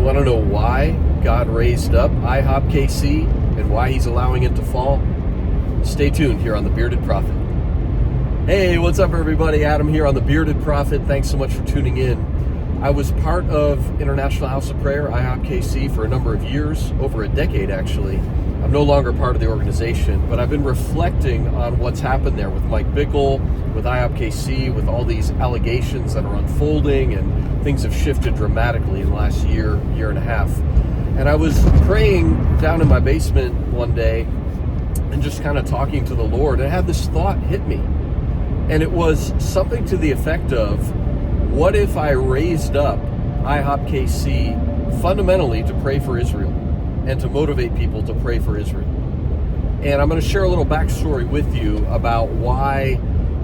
want to know why God raised up IHOP-KC and why he's allowing it to fall? Stay tuned here on The Bearded Prophet. Hey, what's up everybody? Adam here on The Bearded Prophet. Thanks so much for tuning in. I was part of International House of Prayer, IHOP-KC, for a number of years, over a decade actually. I'm no longer part of the organization, but I've been reflecting on what's happened there with Mike Bickle, with IHOP-KC, with all these allegations that are unfolding, and things have shifted dramatically in the last year and a half. And I was praying down in my basement one day and just kind of talking to the Lord, and I had this thought hit me. And it was something to the effect of, what if I raised up IHOP-KC fundamentally to pray for Israel and to motivate people to pray for Israel? And I'm going to share a little backstory with you about why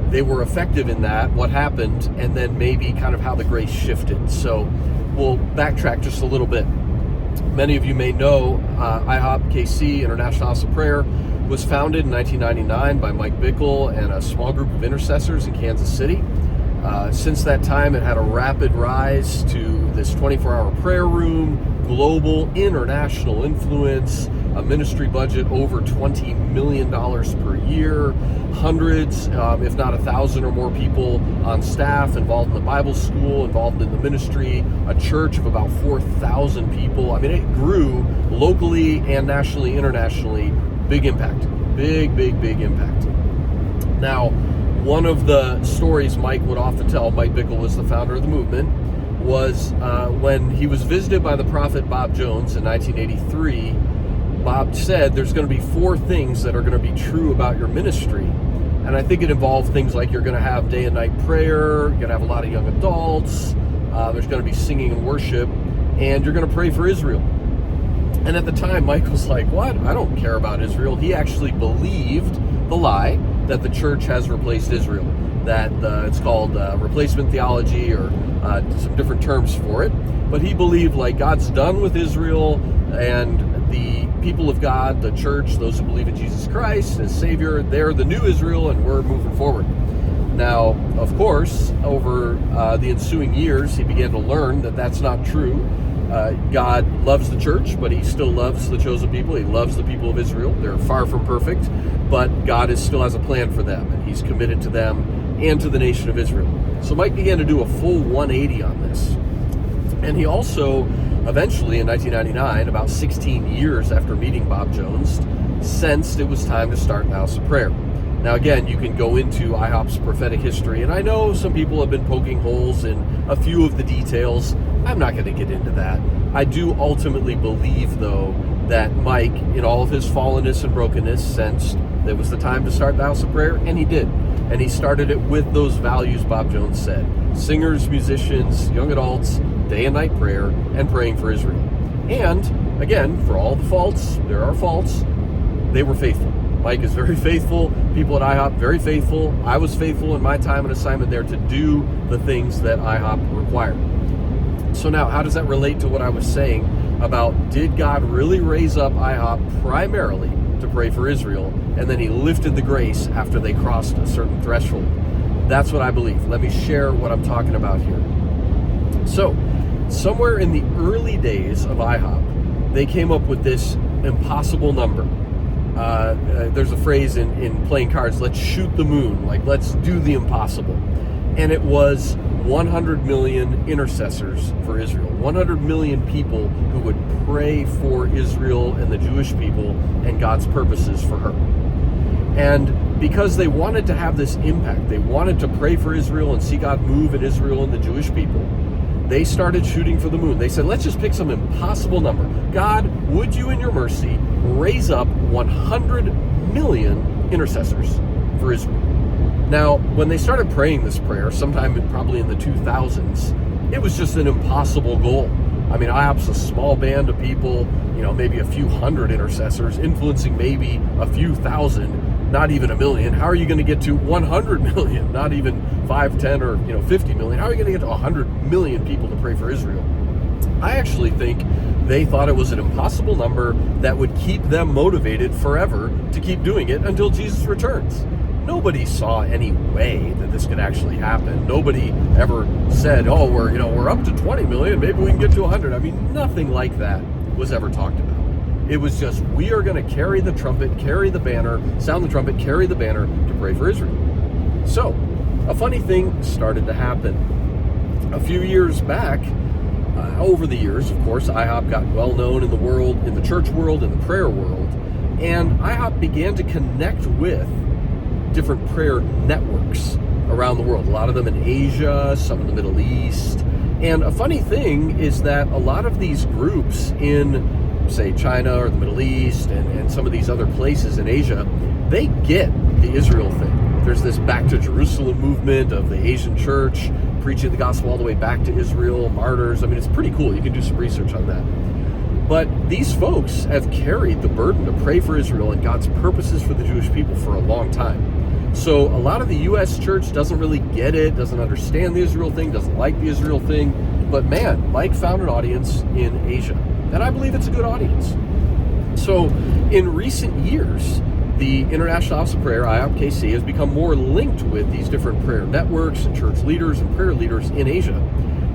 they were effective in that, what happened, and then maybe kind of how the grace shifted. So we'll backtrack just a little bit. Many of you may know IHOP-KC, International House of Prayer, was founded in 1999 by Mike Bickle and a small group of intercessors in Kansas City. Since that time, it had a rapid rise to this 24-hour prayer room, global, international influence, a ministry budget over $20 million per year, hundreds, if not 1,000 or more people on staff, involved in the Bible school, involved in the ministry, a church of about 4,000 people. I mean, it grew locally and nationally, internationally. Big impact, big impact. Now, one of the stories Mike would often tell, Mike Bickle was the founder of the movement, was when he was visited by the prophet Bob Jones in 1983. Bob said there's going to be 4 things that are going to be true about your ministry. And I think it involved things like you're going to have day and night prayer, you're going to have a lot of young adults, there's going to be singing and worship, and you're going to pray for Israel. And at the time, Mike was like, what? I don't care about Israel. He actually believed the lie that the church has replaced Israel, that it's called replacement theology or some different terms for it. But he believed like God's done with Israel, and the people of God, the church, those who believe in Jesus Christ as Savior, they're the new Israel and we're moving forward. Now, of course, over the ensuing years, he began to learn that that's not true. God loves the church, but he still loves the chosen people. He loves the people of Israel. They're far from perfect, but God still has a plan for them, and he's committed to them and to the nation of Israel. So Mike began to do a full 180 on this. And he also, eventually in 1999, about 16 years after meeting Bob Jones, sensed it was time to start the House of Prayer. Now again, you can go into IHOP's prophetic history, and I know some people have been poking holes in a few of the details. I'm not going to get into that. I do ultimately believe, though, that Mike, in all of his fallenness and brokenness, sensed that it was the time to start the House of Prayer, and he did. And he started it with those values Bob Jones said. Singers, musicians, young adults, day and night prayer, and praying for Israel. And, again, for all the faults, there are faults, they were faithful. Mike is very faithful. People at IHOP, very faithful. I was faithful in my time and assignment there to do the things that IHOP required. So now, how does that relate to what I was saying about, did God really raise up IHOP primarily to pray for Israel, and then he lifted the grace after they crossed a certain threshold? That's what I believe. Let me share what I'm talking about here. So, somewhere in the early days of IHOP, they came up with this impossible number. There's a phrase in playing cards, let's shoot the moon, like let's do the impossible. And it was 100 million intercessors for Israel, 100 million people who would pray for Israel and the Jewish people and God's purposes for her. And because they wanted to have this impact, they wanted to pray for Israel and see God move in Israel and the Jewish people, they started shooting for the moon. They said, let's just pick some impossible number. God, would you in your mercy raise up 100 million intercessors for Israel? Now, when they started praying this prayer, sometime probably in the 2000s, it was just an impossible goal. I mean, IHOP's a small band of people, maybe a few hundred intercessors, influencing maybe a few thousand, not even a million. How are you going to get to 100 million? Not even 5, 10, or 50 million. How are you going to get to 100 million people to pray for Israel? I actually think they thought it was an impossible number that would keep them motivated forever to keep doing it until Jesus returns. nobody saw any way that this could actually happen. Nobody ever said, oh, we're up to 20 million, maybe we can get to 100. I mean, nothing like that was ever talked about. It was just, we are going to carry the trumpet, carry the banner, sound the trumpet, carry the banner to pray for Israel. So, a funny thing started to happen. A few years back, over the years, of course, IHOP got well known in the world, in the church world, in the prayer world, and IHOP began to connect with different prayer networks around the world, a lot of them in Asia, some in the Middle East. And a funny thing is that a lot of these groups in, say, China or the Middle East and some of these other places in Asia, they get the Israel thing. There's this Back to Jerusalem movement of the Asian church, preaching the gospel all the way back to Israel, martyrs. I mean, it's pretty cool. You can do some research on that. But these folks have carried the burden to pray for Israel and God's purposes for the Jewish people for a long time. So a lot of the U.S. church doesn't really get it, doesn't understand the Israel thing, doesn't like the Israel thing. But man, Mike found an audience in Asia. And I believe it's a good audience. So in recent years, the International House of Prayer, IHOP-KC, has become more linked with these different prayer networks and church leaders and prayer leaders in Asia.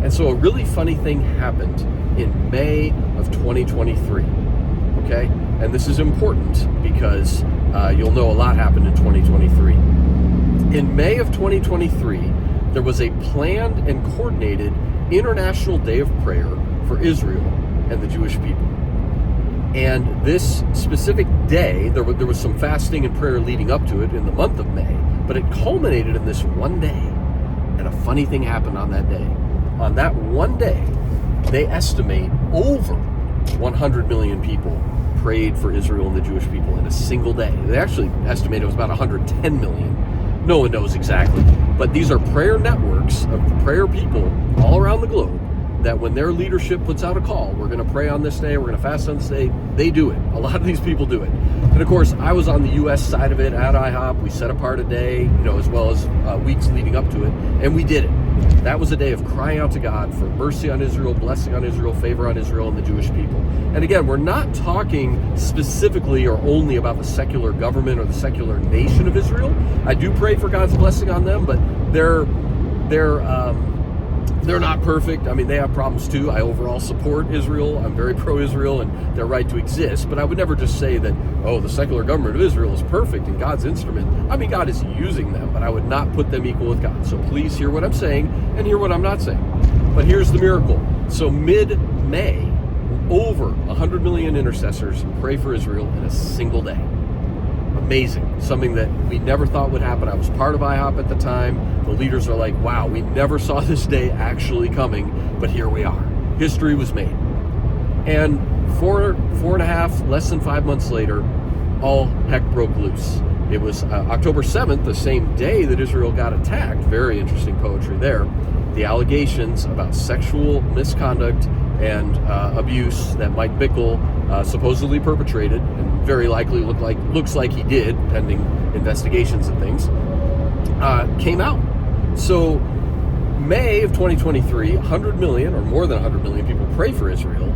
And so a really funny thing happened in May of 2023, okay? And this is important because you'll know a lot happened in 2023. In May of 2023, there was a planned and coordinated International Day of Prayer for Israel and the Jewish people. And this specific day, there was some fasting and prayer leading up to it in the month of May, but it culminated in this one day. And a funny thing happened on that day. On that one day, they estimate over 100 million people prayed for Israel and the Jewish people in a single day. They actually estimate it was about 110 million. No one knows exactly. But these are prayer networks of prayer people all around the globe that when their leadership puts out a call, we're going to pray on this day, we're going to fast on this day, they do it. A lot of these people do it. And of course, I was on the U.S. side of it at IHOP. We set apart a day, as well as weeks leading up to it, and we did it. That was a day of crying out to God for mercy on Israel, blessing on Israel, favor on Israel and the Jewish people. And again, we're not talking specifically or only about the secular government or the secular nation of Israel. I do pray for God's blessing on them, but they're not perfect. I mean, they have problems too. I overall support Israel. I'm very pro-Israel and their right to exist. But I would never just say that, the secular government of Israel is perfect and God's instrument. I mean, God is using them, but I would not put them equal with God. So please hear what I'm saying and hear what I'm not saying. But here's the miracle. So mid-May, over 100 million intercessors pray for Israel in a single day. Amazing. Something that we never thought would happen. I was part of IHOP at the time. The leaders are like, wow, we never saw this day actually coming, but here we are. History was made. And four and a half, less than 5 months later, all heck broke loose. It was October 7th, the same day that Israel got attacked. Very interesting poetry there. The allegations about sexual misconduct and abuse that Mike Bickle supposedly perpetrated, and very likely looks like he did, pending investigations and things, came out. So May of 2023, 100 million or more than 100 million people pray for Israel.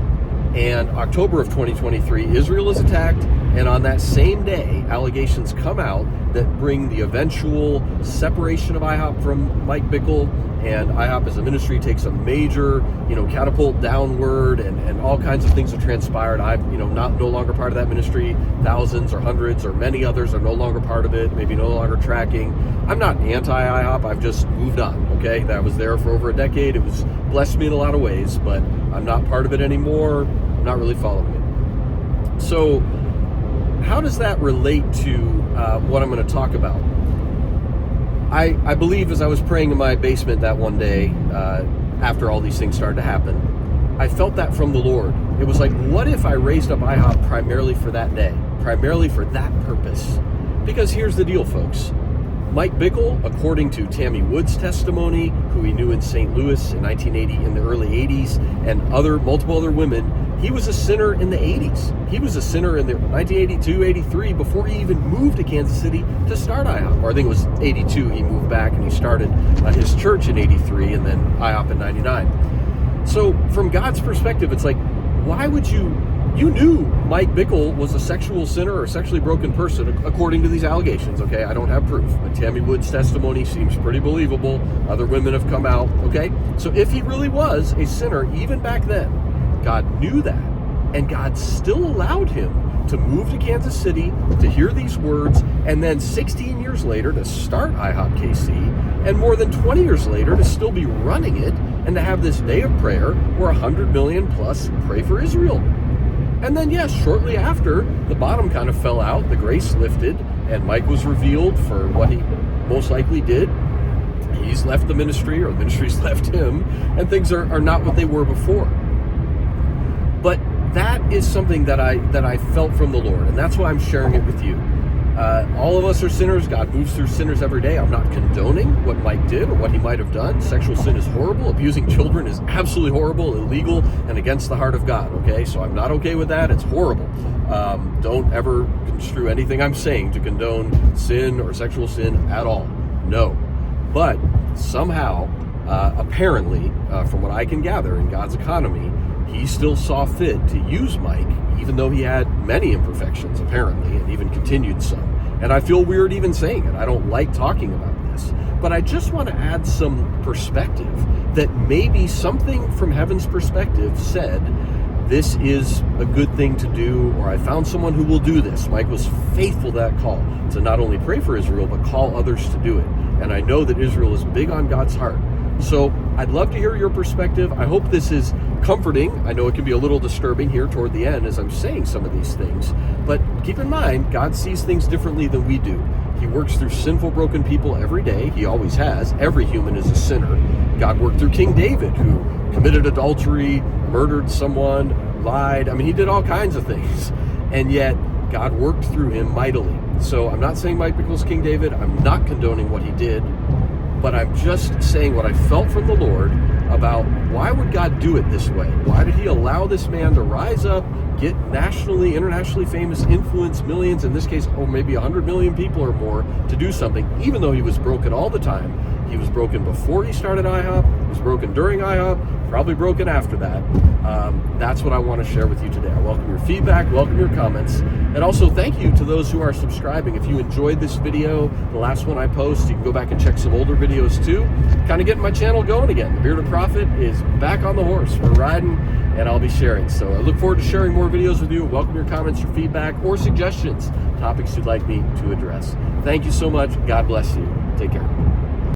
And October of 2023, Israel is attacked. And on that same day, allegations come out that bring the eventual separation of IHOP from Mike Bickle, and IHOP as a ministry takes a major, catapult downward, and all kinds of things have transpired. I'm, no longer part of that ministry. Thousands or hundreds or many others are no longer part of it, maybe no longer tracking. I'm not anti-IHOP, I've just moved on, okay? That was there for over a decade. It was blessed me in a lot of ways, but I'm not part of it anymore. I'm not really following it. So how does that relate to what I'm going to talk about? I believe as I was praying in my basement that one day, after all these things started to happen, I felt that from the Lord. It was like, what if I raised up IHOP primarily for that day, primarily for that purpose? Because here's the deal, folks. Mike Bickle, according to Tammy Wood's testimony, who he knew in St. Louis in 1980, in the early 80s, and multiple other women, he was a sinner in the 80s. He was a sinner in the 1982, 83, before he even moved to Kansas City to start IHOP. Or I think it was 82, he moved back and he started his church in 83 and then IHOP in 99. So from God's perspective, it's like, why would you you knew Mike Bickle was a sexual sinner or a sexually broken person, according to these allegations, okay? I don't have proof, but Tammy Wood's testimony seems pretty believable. Other women have come out, okay? So if he really was a sinner, even back then, God knew that, and God still allowed him to move to Kansas City, to hear these words, and then 16 years later to start IHOP-KC, and more than 20 years later to still be running it, and to have this day of prayer where 100 million plus pray for Israel. And then, yes, shortly after, the bottom kind of fell out, the grace lifted, and Mike was revealed for what he most likely did. He's left the ministry, or the ministry's left him, and things are not what they were before. But that is something that I felt from the Lord, and that's why I'm sharing it with you. All of us are sinners. God moves through sinners every day. I'm not condoning what Mike did or what he might have done. Sexual sin is horrible. Abusing children is absolutely horrible, illegal, and against the heart of God, okay? So I'm not okay with that. It's horrible. Don't ever construe anything I'm saying to condone sin or sexual sin at all. No. But somehow, apparently, from what I can gather in God's economy, he still saw fit to use Mike, even though he had many imperfections, apparently, and even continued some. And I feel weird even saying it. I don't like talking about this. But I just want to add some perspective that maybe something from heaven's perspective said, this is a good thing to do, or I found someone who will do this. Mike was faithful to that call, to not only pray for Israel, but call others to do it. And I know that Israel is big on God's heart. So I'd love to hear your perspective. I hope this is comforting. I know it can be a little disturbing here toward the end as I'm saying some of these things, but keep in mind, God sees things differently than we do. He works through sinful, broken people every day. He always has. Every human is a sinner. God worked through King David, who committed adultery, murdered someone, lied. I mean, he did all kinds of things, and yet God worked through him mightily. So I'm not saying Mike Bickle's King David. I'm not condoning what he did. But I'm just saying what I felt from the Lord about why would God do it this way? Why did he allow this man to rise up, get nationally, internationally famous, influence millions, in this case, maybe 100 million people or more, to do something, even though he was broken all the time. He was broken before he started IHOP, he was broken during IHOP, probably broken after that. That's what I want to share with you today. I welcome your feedback, welcome your comments, and also thank you to those who are subscribing. If you enjoyed this video, the last one I post, you can go back and check some older videos too. Kind of getting my channel going again. The Bearded Prophet is back on the horse. We're riding, and I'll be sharing. So I look forward to sharing more videos with you. Welcome your comments, your feedback, or suggestions, topics you'd like me to address. Thank you so much. God bless you. Take care.